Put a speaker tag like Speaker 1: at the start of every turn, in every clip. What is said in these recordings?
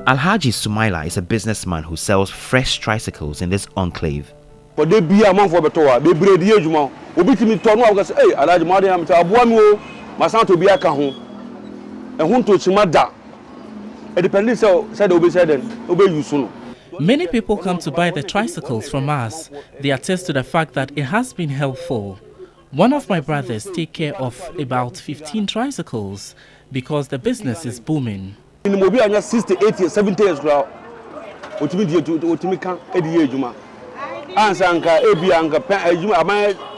Speaker 1: Alhaji Sumaila is a businessman who sells fresh tricycles in this enclave.
Speaker 2: But they be a man for Betoa, they breed the age, man. Obiti turn out and say, hey, I like the money, I'm to Abuamo, my son to be a cajon. And who to Chimada. A dependent said, Obey said, obey you soon.
Speaker 3: Many people come to buy the tricycles from us. They attest to the fact that it has been helpful. One of my brothers take care of about 15 tricycles because the business is booming.
Speaker 2: In the mobile, I'm 60, 80, 70 years crowd. What you mean to can Eddie Juma? Answer Anka, Ebi Anka, Juma,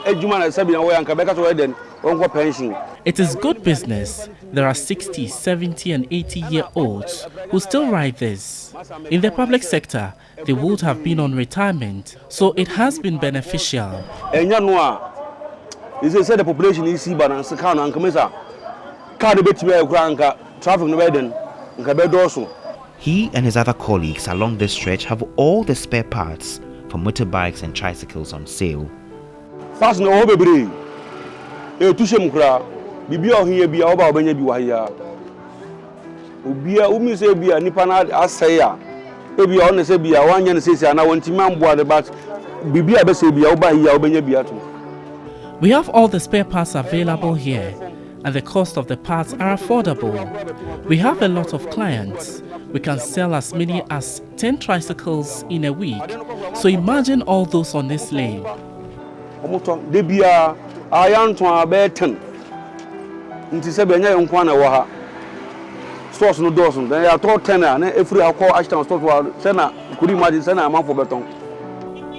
Speaker 2: Ejuma, and Sabina, and Quebec, then, on pension.
Speaker 3: It is good business. There are 60, 70, and 80-year-olds who still ride this. In the public sector, they would have been on retirement, so it has been beneficial.
Speaker 2: And Yanua, they said the population is Siban and Sakana and Kamisa. Can't bet me a granka, traffic no wedding, and Cabedoso.
Speaker 1: He and his other colleagues along this stretch have all the spare parts for motorbikes and tricycles on sale.
Speaker 2: Fast no baby. A tushem cra, Bibia here be over when you be wire. Ubia, Umi say be a Nipana Asaya. Maybe on the Sabia, 1 year says, and I want to man board about Bibia Besabia over here, Obenya Biatu.
Speaker 3: We have all the spare parts available here, and the cost of the parts are affordable. We have a lot of clients. We can sell as many as 10 tricycles in a week. So imagine all those on this lane.
Speaker 2: Debia, I am to a betten. Into Sabina and Kwana Waha. Stores no dozen. They are taught 10 and every call Ashton store Sena could imagine Sena a month for Beton.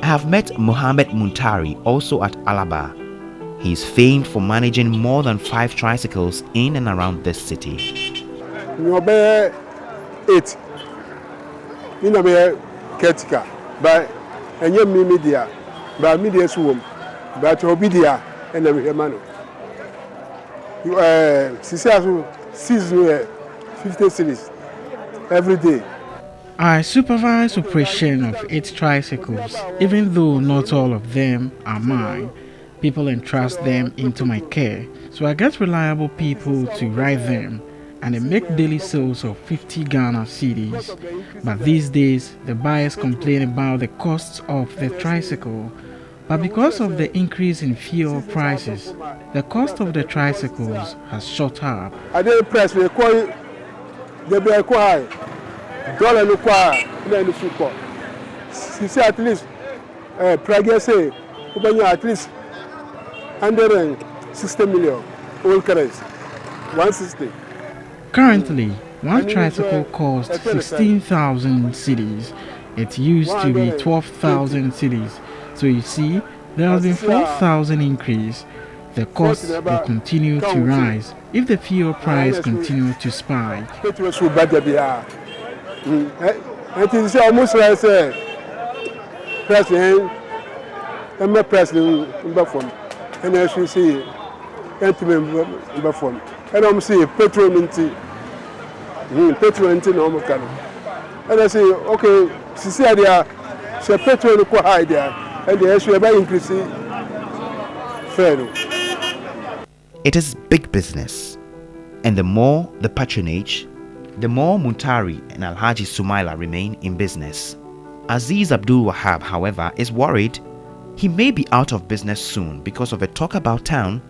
Speaker 1: I have met Mohammed Muntari also at Alaba. He is famed for managing more than 5 tricycles in and around this city.
Speaker 4: You be 8. You know be Ketika, but and you media, but media swim, but obidia and the man. You season 50 cities every day.
Speaker 5: I supervise operation of 8 tricycles, even though not all of them are mine. People entrust them into my care, so I get reliable people to ride them, and they make daily sales of 50 Ghana cedis. But these days, the buyers complain about the costs of the tricycle. But because of the increase in fuel prices, the cost of the tricycles has shot up.
Speaker 4: I didn't press me, they be quiet. Dollar no quiet, then the football. She said at least, Prague say, at least 160 million all currency. 160.
Speaker 5: Currently, one tricycle costs 16,000 cedis. It used to be 12,000 cedis. So you see, there has been 4,000 increase. The cost will continue to rise if the fuel price continues to spike.
Speaker 4: It is almost like president, and my president in Buffon. And as you see, Anthony Buffon. And I'm saying petrol into normal color. And I say, okay, see, there, so petrol quite high there, and the issue about increasing fair.
Speaker 1: It is big business, and the more the patronage, the more Muntari and Alhaji Sumaila remain in business. Aziz Abdul Wahab, however, is worried he may be out of business soon because of a talk about town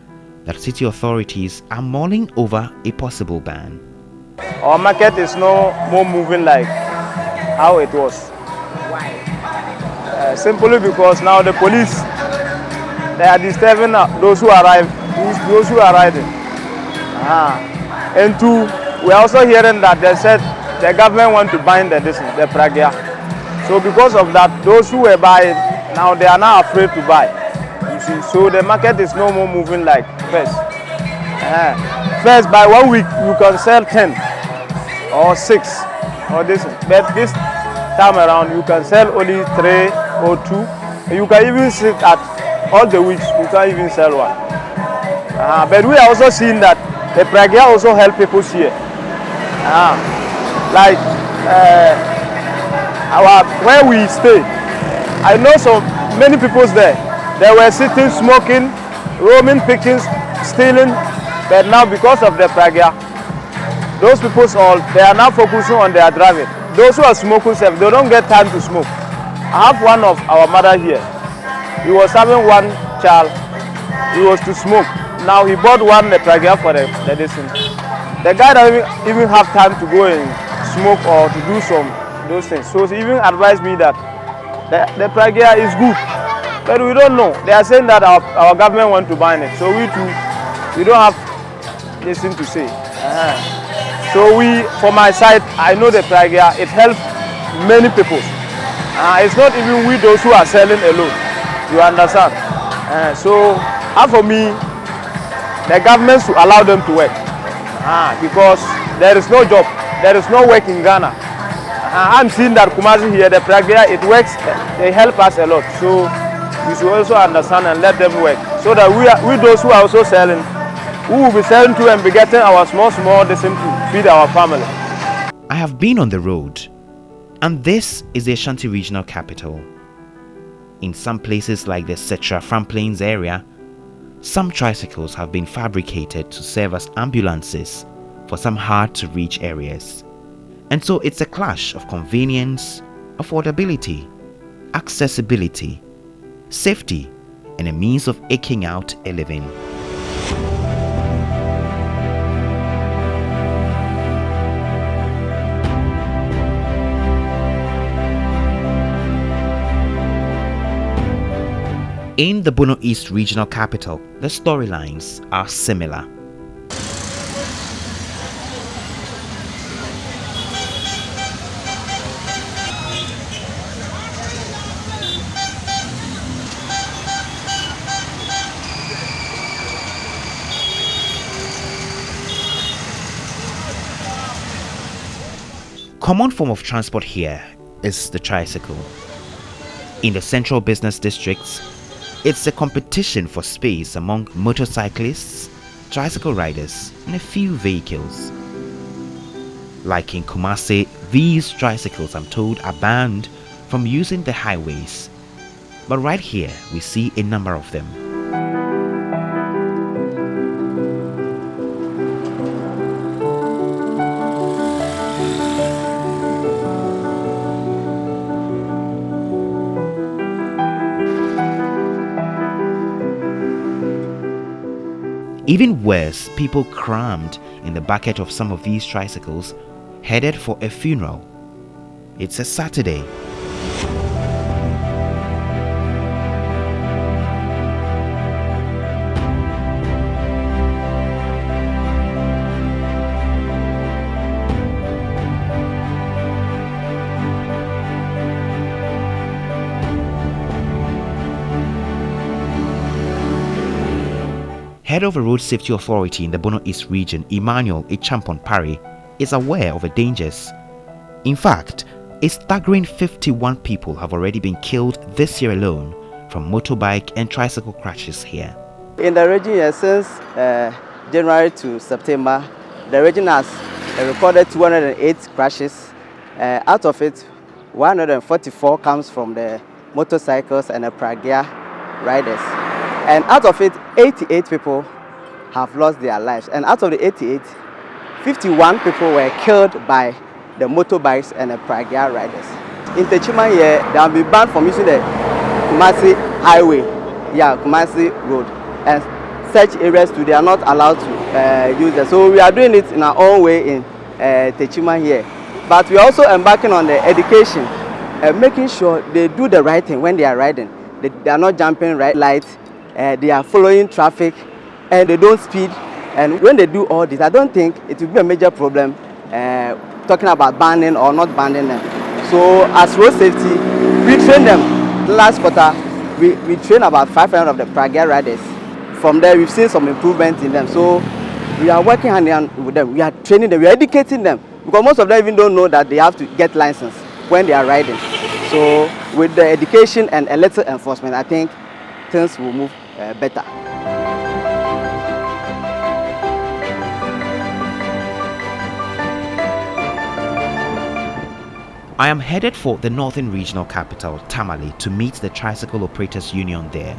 Speaker 1: that city authorities are mulling over a possible ban.
Speaker 6: Our market is no more moving like how it was. Simply because now the police, they are disturbing those who arrive, those who are riding. And 2, we are also hearing that they said the government want to ban the Pragia. So because of that, those who were buying, now they are now afraid to buy. You see, so the market is no more moving like first. First, by 1 week, you can sell 10 or 6 or this. But this time around, you can sell only 3 or 2. You can even sit at all the weeks, you can't even sell one. But we are also seeing that the Pragia also help people here. Like where we stay, I know so many people there. They were sitting, smoking, roaming, picking, stealing. But now because of the Pragia, those people all they are now focusing on their driving. those who are smoking, they don't get time to smoke. I have one of our mother here. He was having one child. He was to smoke. Now he bought one pragia for the medicine. The guy doesn't even have time to go and smoke or to do those things. So he even advised me that the pragia is good, but we don't know. They are saying that our government want to ban it. So we don't have anything to say. So for my side, I know the pragia, it helps many people. It's not even we those who are selling alone. You understand? So for me, the government should allow them to work. Because there is no job, there is no work in Ghana. I'm seeing that Kumasi here, the pragia, it works, they help us a lot. So we should also understand and let them work. So that we those who are also selling, we will be selling to and be getting our small decent to feed our family.
Speaker 1: I have been on the road, and this is the Ashanti Regional Capital. In some places like the Setra Plains area, some tricycles have been fabricated to serve as ambulances for some hard-to-reach areas. And so it's a clash of convenience, affordability, accessibility, safety, and a means of eking out a living. In the Bono East Regional Capital, the storylines are similar. Common form of transport here is the tricycle. In the central business districts, it's a competition for space among motorcyclists, tricycle riders, and a few vehicles. Like in Kumasi, these tricycles, I'm told, are banned from using the highways. But right here, we see a number of them. Even worse, people crammed in the bucket of some of these tricycles, headed for a funeral. It's a Saturday. Head of a road safety authority in the Bono East region, Emmanuel Echampon Parry, is aware of the dangers. In fact, a staggering 51 people have already been killed this year alone from motorbike and tricycle crashes here.
Speaker 7: In the region, since January to September, the region has recorded 208 crashes. Out of it, 144 comes from the motorcycles and the pragia riders. And out of it, 88 people have lost their lives. And out of the 88, 51 people were killed by the motorbikes and the pragia riders. In Techima here, they have been banned from using the Kumasi highway, Kumasi road. And such areas too, they are not allowed to use it. So we are doing it in our own way in Techima here. But we are also embarking on the education, making sure they do the right thing when they are riding. They are not jumping red lights. They are following traffic and they don't speed. And when they do all this, I don't think it will be a major problem talking about banning or not banning them. So as road safety, we train them. Last quarter, we train about 500 of the pragia riders. From there, we've seen some improvement in them. So we are working hand in hand with them. We are training them, we are educating them. Because most of them even don't know that they have to get license when they are riding. So with the education and electric enforcement, I think things will move better.
Speaker 1: I am headed for the Northern Regional Capital, Tamale, to meet the Tricycle Operators Union there.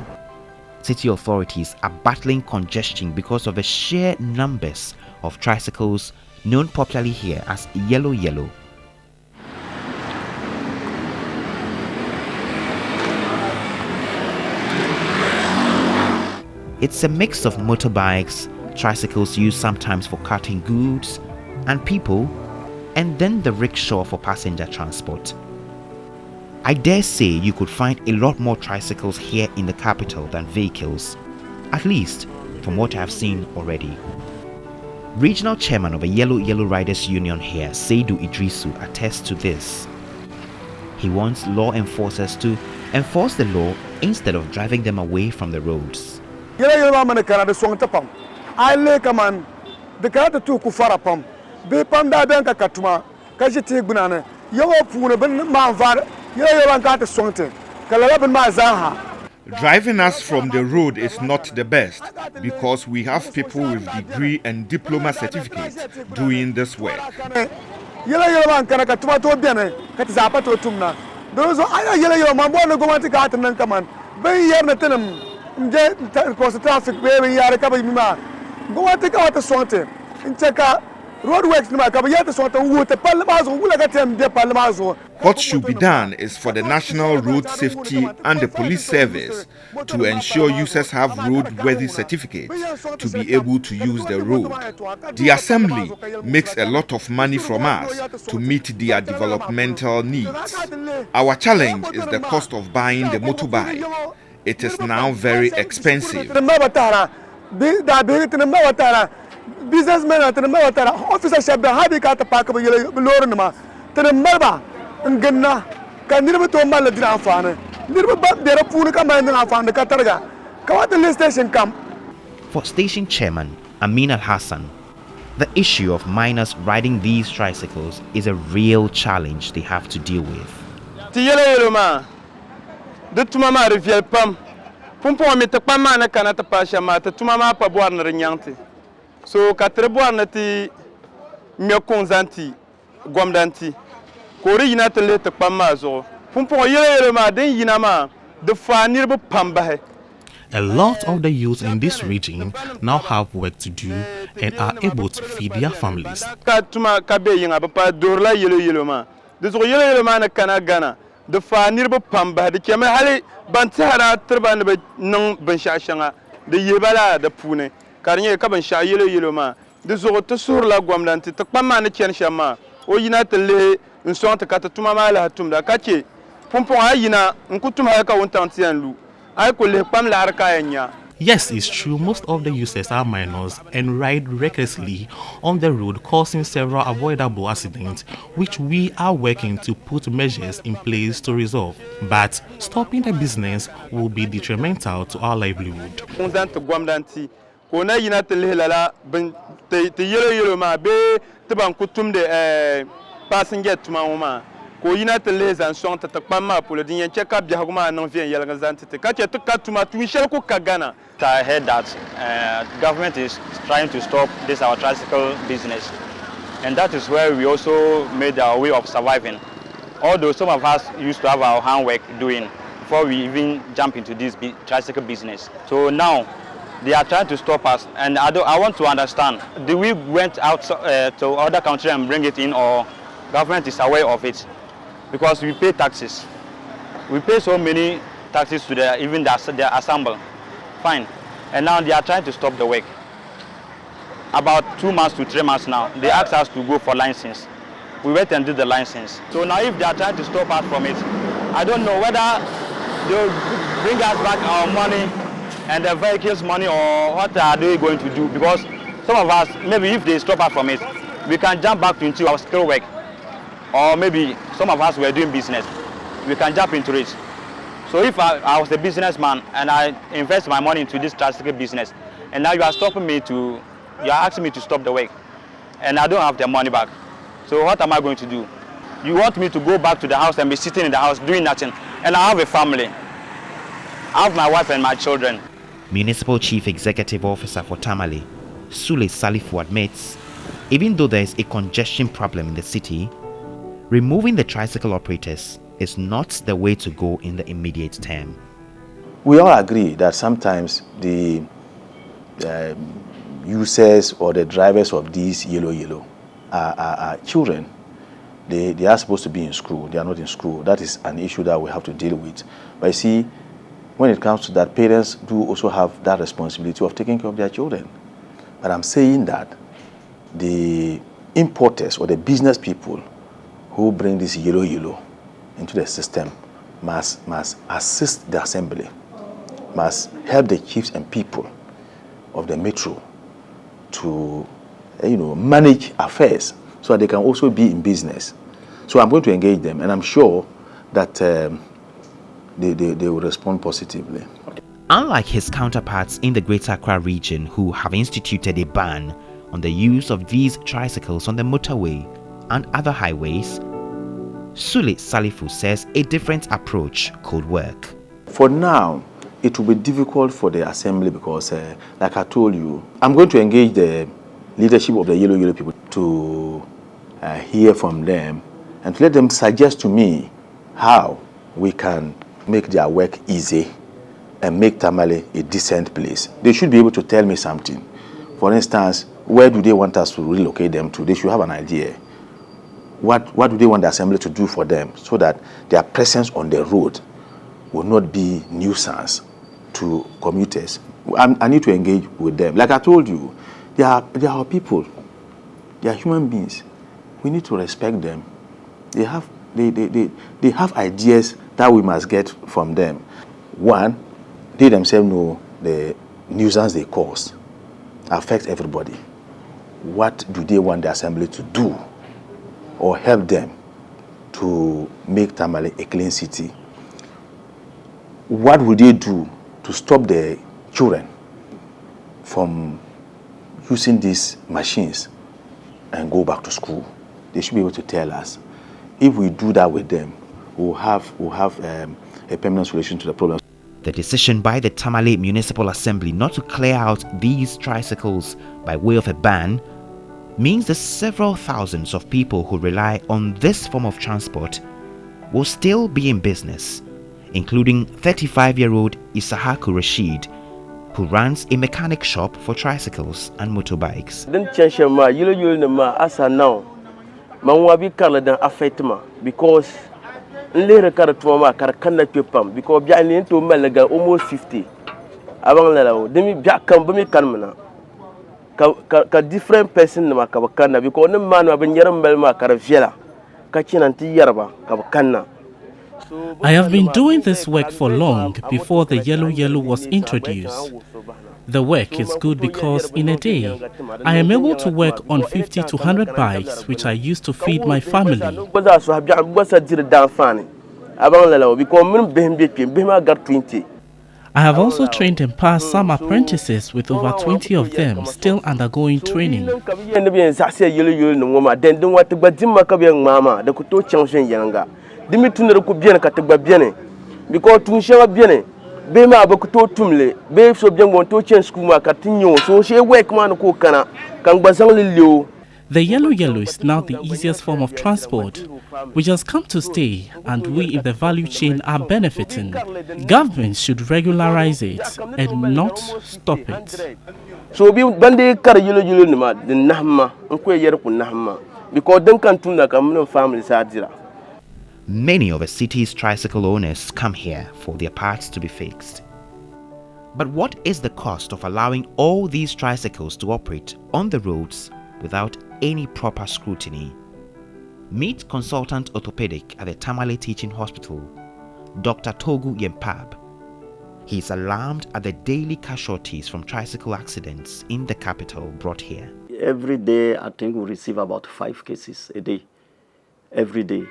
Speaker 1: City authorities are battling congestion because of the sheer numbers of tricycles known popularly here as yellow. It's a mix of motorbikes, tricycles used sometimes for carting goods and people, and then the rickshaw for passenger transport. I dare say you could find a lot more tricycles here in the capital than vehicles, at least from what I've seen already. Regional chairman of a Yellow Riders Union here, Seidu Idrisu, attests to this. He wants law enforcers to enforce the law instead of driving them away from the roads.
Speaker 8: Driving us from the road is not the best because we have people with degree and diploma certificates doing this work. What should be done is for the National Road Safety and the Police Service to ensure users have roadworthy certificates to be able to use the road. The Assembly makes a lot of money from us to meet their developmental needs. Our challenge is the cost of buying the motorbike. It is now very expensive.
Speaker 9: Businessmen at the officers have been having got the park of Lorna to the Melba and Gana can never to Maladran. Little but there are Puna command and I found the Cataraga. Come out the station come.
Speaker 1: For station chairman Amin Al Hassan, the issue of minors riding these tricycles is a real challenge they have to deal with.
Speaker 6: The Tumama Rivier Pum Pumpo me to Pamana Canata Pasha, the Tumama Pabuan Renyanti. So katreboa nati miokonzanti gwamdanti kori yinata le te pamma zo pumpo yele ma den yinama de fa nirbe pamba.
Speaker 10: A lot of the youth in this region now have work to do and are able to feed their families.
Speaker 6: Katuma kabe yinga papa dorla yele ma de zo yele ma na kana gana de fa nirbe pamba de keme hali bantara turban be non ben shashanga de yebala de pune Karnier Kaban Sha Yellow ma, the Zoto Sur la Guamdanti, the Pamana Chen Shama, or Yinatele, and so on to Katumala Tumda Kachi, Pumpo Ayina, and Kutumaka went down Tianlu. I could let Pam Larcaenia.
Speaker 10: Yes, it's true, most of the users are minors and ride recklessly on the road, causing several avoidable accidents, which we are working to put measures in place to resolve. But stopping the business will be detrimental to our livelihood.
Speaker 6: Kona yina tele lala te yelo ma be te ban kutum de passenger tuma uma ko yina tele zan son ta pamma pour le dinyen check up ya kuma non vient yela zan te ka che to katuma tu shel ko kagana.
Speaker 11: I heard that government is trying to stop this our tricycle business, and that is where we also made our way of surviving. Although some of us used to have our handwork doing before we even jump into this tricycle business. So now they are trying to stop us, and I want to understand, do we went out to other countries and bring it in, or government is aware of it? Because we pay taxes. We pay so many taxes to even the assemble. Fine. And now they are trying to stop the work. About 2 months to 3 months now, they asked us to go for license. We went and did the license. So now if they are trying to stop us from it, I don't know whether they will bring us back our money and the vehicles money, or what are they going to do? Because some of us, maybe if they stop us from it, we can jump back into our skill work. Or maybe some of us were doing business, we can jump into it. So if I was a businessman and I invest my money into this tricycle business, and now you are asking me to stop the work, and I don't have the money back. So what am I going to do? You want me to go back to the house and be sitting in the house doing nothing, and I have a family. I have my wife and my children.
Speaker 1: Municipal Chief Executive Officer for Tamale, Sule Salifu, admits, even though there is a congestion problem in the city, removing the tricycle operators is not the way to go in the immediate term.
Speaker 12: We all agree that sometimes the users or the drivers of these yellow are children. They are supposed to be in school. They are not in school. That is an issue that we have to deal with. But you see, when it comes to that, parents do also have that responsibility of taking care of their children. But I'm saying that the importers or the business people who bring this yellow into the system must assist the assembly, must help the chiefs and people of the metro to manage affairs so that they can also be in business. So I'm going to engage them, and I'm sure that they will respond positively.
Speaker 1: Unlike his counterparts in the Greater Accra region who have instituted a ban on the use of these tricycles on the motorway and other highways, Sule Salifu says a different approach could work.
Speaker 12: For now, it will be difficult for the assembly because, like I told you, I'm going to engage the leadership of the yellow people to hear from them and to let them suggest to me how we can make their work easy and make Tamale a decent place. They should be able to tell me something. For instance, where do they want us to relocate them to? They should have an idea. What do they want the assembly to do for them so that their presence on the road will not be nuisance to commuters? I need to engage with them. Like I told you, they are our people. They are human beings. We need to respect them. They have ideas that we must get from them. One, they themselves know the nuisance they cause affects everybody. What do they want the assembly to do or help them to make Tamale a clean city? What will they do to stop the children from using these machines and go back to school? They should be able to tell us. If we do that with them, we'll have a permanent solution to the problem.
Speaker 1: The decision by the Tamale Municipal Assembly not to clear out these tricycles by way of a ban means that several thousands of people who rely on this form of transport will still be in business, including 35-year-old Isahaku Rashid, who runs a mechanic shop for tricycles and motorbikes.
Speaker 13: Because later karatuma karakana pepam because biani to malaga almost 50 abang lalaw demi biakam bami kanmana ka different person na makabakana because no man ma banyaram belma karavela ka chinanti yarba kabakana.
Speaker 3: I have been doing this work for long before the yellow was introduced. The work is good because in a day, I am able to work on 50 to 100 bikes, which I use to feed my family. I have also trained and passed some apprentices with over 20 of them still undergoing training.
Speaker 13: Bema abakuto tumle be so biango to chen school ma katinyo so she work man ko kana kan gbasang lilio.
Speaker 3: The yellow is now the easiest form of transport, which has come to stay, and we in the value chain are benefiting. Governments should regularize it and not stop it.
Speaker 13: So be bande kar yellow nima the nahma nko yer ku nahma because den kan tunda kam family sadira.
Speaker 1: Many of the city's tricycle owners come here for their parts to be fixed. But what is the cost of allowing all these tricycles to operate on the roads without any proper scrutiny? Meet consultant orthopedic at the Tamale Teaching Hospital, Dr. Togu Yempab. He is alarmed at the daily casualties from tricycle accidents in the capital brought here.
Speaker 14: Every day, I think we receive about 5 cases a day, every day.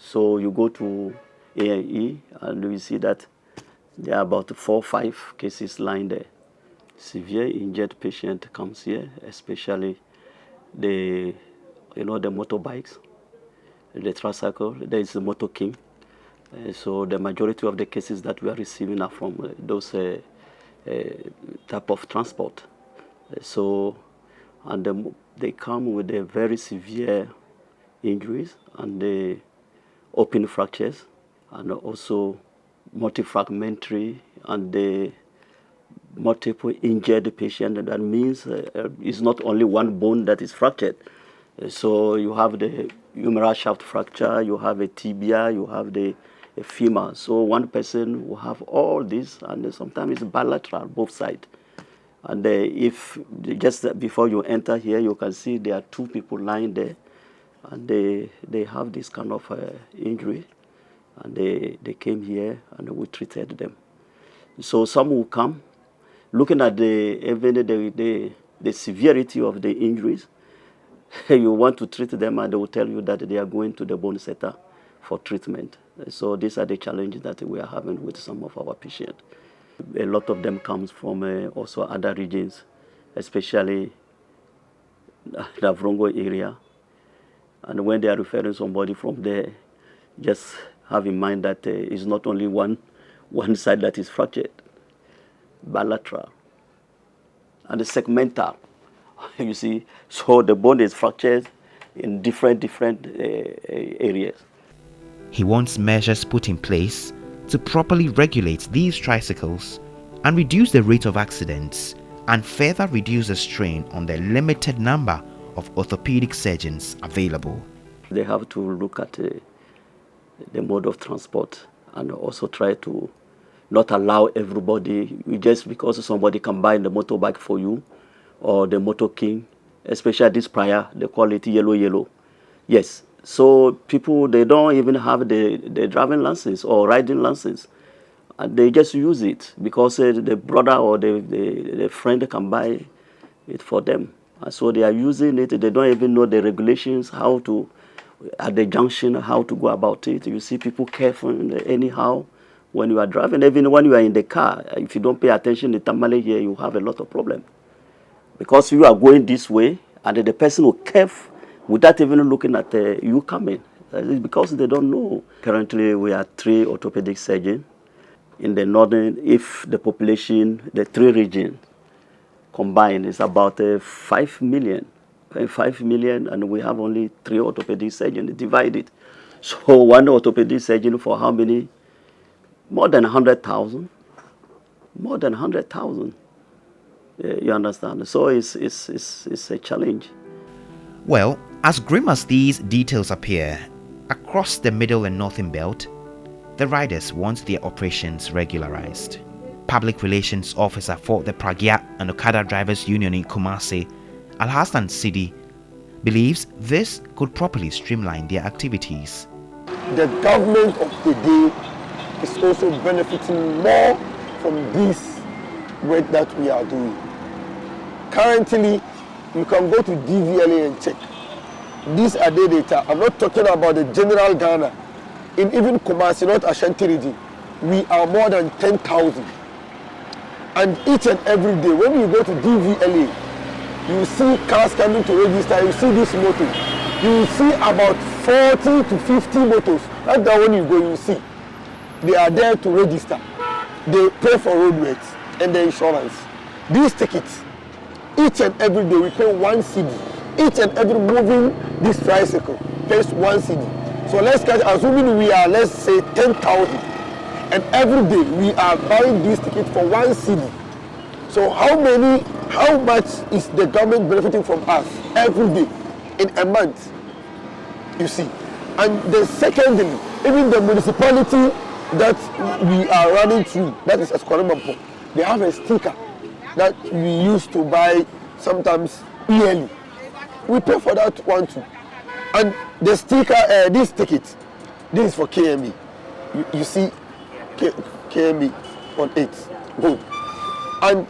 Speaker 14: So you go to AIE and you see that there are about 4 or 5 cases lying there. Severe injured patient comes here, especially the motorbikes, the tricycle. There is the Motor King. So the majority of the cases that we are receiving are from those type of transport. And they come with a very severe injuries and the open fractures and also multifragmentary and the multiple injured patient. And that means it's not only one bone that is fractured. So you have the humeral shaft fracture, you have a tibia, you have the a female. So one person will have all this, and sometimes it's bilateral, both sides. And if just before you enter here, you can see there are 2 people lying there, and they have this kind of injury, and they came here and we treated them. So some will come, looking at the severity of the injuries. You want to treat them, and they will tell you that they are going to the bone setter for treatment. So these are the challenges that we are having with some of our patients. A lot of them comes from also other regions, especially the Vrongo area. And when they are referring somebody from there, just have in mind that it's not only one side that is fractured, bilateral, and segmental. You see, so the bone is fractured in different areas.
Speaker 1: He wants measures put in place to properly regulate these tricycles and reduce the rate of accidents, and further reduce the strain on the limited number of orthopedic surgeons available.
Speaker 14: They have to look at the mode of transport and also try to not allow everybody, just because somebody can buy the motorbike for you or the Motor King, especially this prior, they call it yellow. Yes, so people, they don't even have the driving license or riding license. And they just use it because the brother or the friend can buy it for them. And so they are using it. They don't even know the regulations, how to, at the junction, how to go about it. You see people careful anyhow when you are driving. Even when you are in the car, if you don't pay attention to Tamale here, you have a lot of problem. Because you are going this way, and the person will curve without even looking at you coming. It's because they don't know. Currently, we are 3 orthopedic surgeons. In the northern, if the population, the 3 regions combined is about 5 million. 5 million, and we have only 3 orthopedic surgeons divided. So one orthopedic surgeon for how many? More than 100,000. More than 100,000. You understand? So it's a challenge.
Speaker 1: Well, as grim as these details appear, across the middle and northern belt, the riders want their operations regularized. Public Relations Officer for the Pragya and Okada Drivers Union in Kumasi, Alhassan Sidi, believes this could properly streamline their activities.
Speaker 9: The government of the day is also benefiting more from this work that we are doing. Currently, you can go to DVLA and check. These are the data. I'm not talking about the general Ghana. In even Kumasi, not Ashanti region, we are more than 10,000. And each and every day, when you go to DVLA, you see cars coming to register, you see this motor. You see about 40 to 50 motors. That's the one you go, you see. They are there to register. They pay for roadworks and the insurance. These tickets, each and every day we pay 1 CD. Each and every moving this tricycle pays 1 CD. So let's catch, assuming we are, let's say 10,000, and every day we are buying this ticket for 1 CD. So how much is the government benefiting from us every day in a month? You see. And the secondly, even the municipality that we are running through, that is Esquaremampo, they have a sticker that we used to buy sometimes yearly. We pay for that one too. And the sticker, this ticket, this is for KME. You see KME on it. Good. And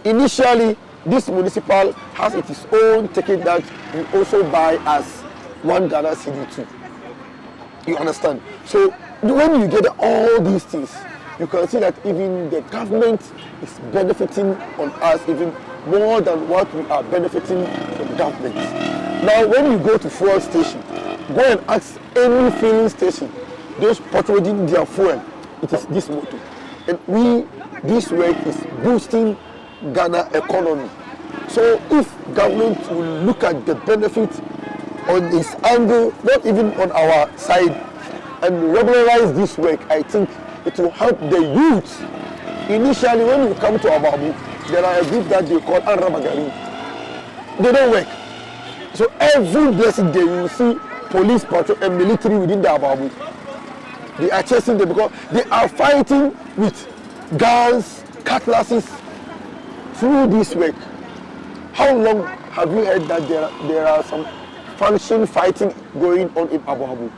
Speaker 9: initially, this municipal has its own ticket that we also buy as 1 Ghana CD too. You understand? So when you get all these things, you can see that even the government is benefiting on us even more than what we are benefiting from government. Now, when you go to fuel station, go and ask any filling station, those patrolling their fuel, it is this motor. And this work is boosting Ghana economy. So if government will look at the benefit on its angle, not even on our side, and regularize this work, I think it will help the youth. Initially, when you come to Ababu, there are a group that they call Anrabagari. They don't work. So every blessed day you will see police patrol and military within the Ababu. They are chasing them because they are fighting with guns, cutlasses through this work. How long have you heard that there are some faction fighting going on in Abu Dhabi?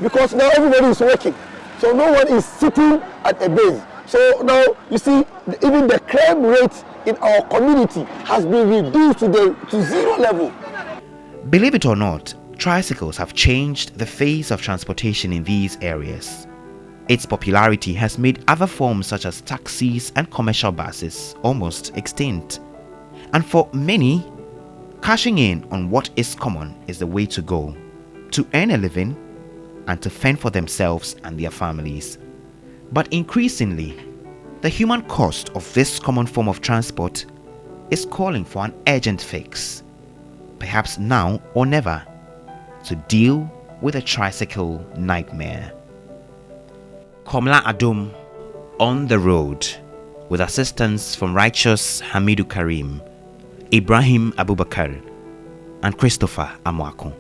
Speaker 9: Because now everybody is working, so no one is sitting at a base. So now you see, even the crime rate in our community has been reduced to zero level.
Speaker 1: Believe it or not, tricycles have changed the face of transportation in these areas. Its popularity has made other forms such as taxis and commercial buses almost extinct. And for many, cashing in on what is common is the way to go, to earn a living and to fend for themselves and their families. But increasingly, the human cost of this common form of transport is calling for an urgent fix, perhaps now or never, to deal with a tricycle nightmare. Komla Adum on the road, with assistance from righteous Hamidu Karim, Ibrahim Abubakar, and Christopher Amwako.